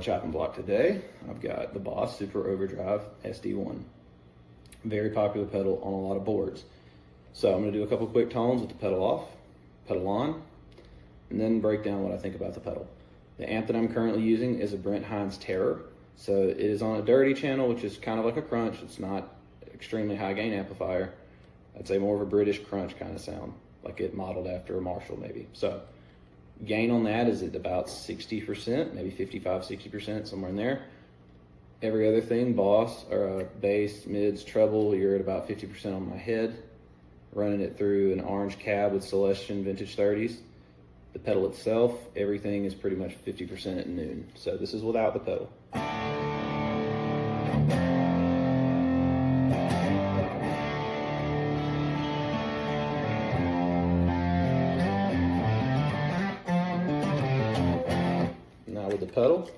the chopping block today, I've got the Boss Super Overdrive SD1. Very popular pedal on a lot of boards. So I'm gonna do a couple quick tones with the pedal off, pedal on, and then break down what I think about the pedal. The amp that I'm currently using is a Brent Hines Terror. So it is on a dirty channel, which is kind of like a crunch. It's not extremely high gain amplifier. I'd say more of a British crunch kind of sound, like it modeled after a Marshall maybe. So gain on that is at about 60%, maybe 55, 60%, somewhere in there. Every other thing, Boss, or bass, mids, treble, you're at about 50% on my head. Running it through an orange cab with Celestion Vintage 30s. The pedal itself, everything is pretty much 50% at noon. So this is without the pedal. Now with the pedal.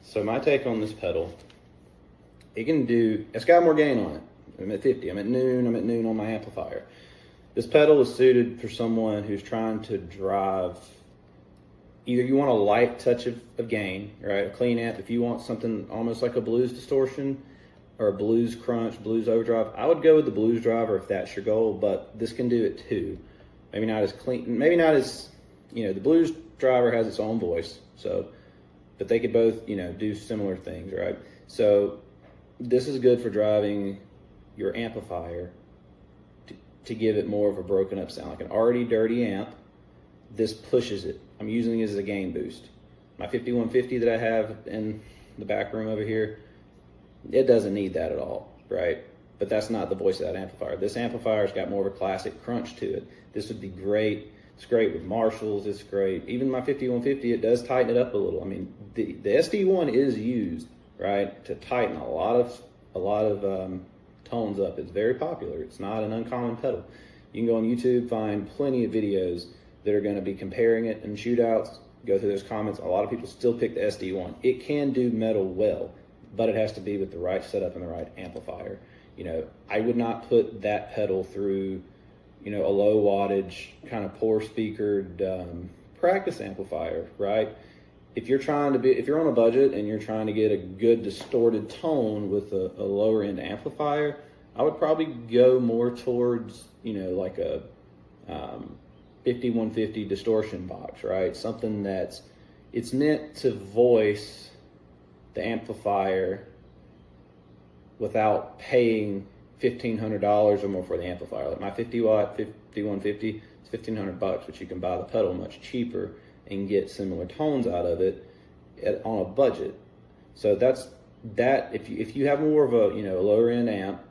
So my take on this pedal, it's got more gain on it. I'm at 50, I'm at noon on my amplifier. This pedal is suited for someone who's trying to drive, either you want a light touch of gain, right? A clean amp. If you want something almost like a blues distortion or a blues crunch, blues overdrive, I would go with the blues driver if that's your goal, but this can do it too. Maybe not as clean, maybe not as, the blues driver has its own voice, but they could both, do similar things, right? So this is good for driving your amplifier to give it more of a broken up sound. Like an already dirty amp, this pushes it. I'm using it as a gain boost. My 5150 that I have in the back room over here, it doesn't need that at all, right? But that's not the voice of that amplifier. This amplifier's got more of a classic crunch to it. This would be great. It's great with Marshalls, it's great. Even my 5150, it does tighten it up a little. I mean, the SD1 is used, right, to tighten a lot of tones up. It's very popular. It's not an uncommon pedal. You can go on YouTube, find plenty of videos that are going to be comparing it in shootouts. Go through those comments. A lot of people still pick the SD1. It can do metal well, but it has to be with the right setup and the right amplifier. I would not put that pedal through a low wattage, kind of poor speakered practice amplifier, right? If you're on a budget and you're trying to get a good distorted tone with a lower end amplifier, I would probably go more towards, like a 5150 distortion box, right? Something it's meant to voice the amplifier without paying $1,500 or more for the amplifier. Like my 50 watt 5150, it's $1,500, but you can buy the pedal much cheaper and get similar tones out of it on a budget. So that's that. If you have more of a a lower end amp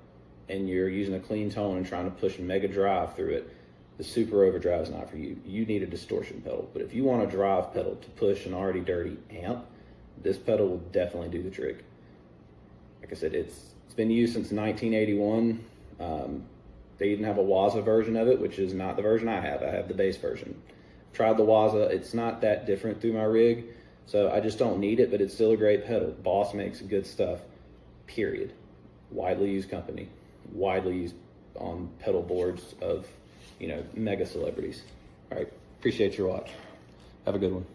and you're using a clean tone and trying to push a mega drive through it, the Super Overdrive is not for you. You need a distortion pedal. But if you want a drive pedal to push an already dirty amp, this pedal will definitely do the trick. Like I said, it's been used since 1981. They even have a Waza version of it, which is not the version I have. I have the bass version. Tried the Waza. It's not that different through my rig, so I just don't need it, but it's still a great pedal. Boss makes good stuff, period. Widely used company. Widely used on pedal boards of, mega celebrities. All right, appreciate your watch. Have a good one.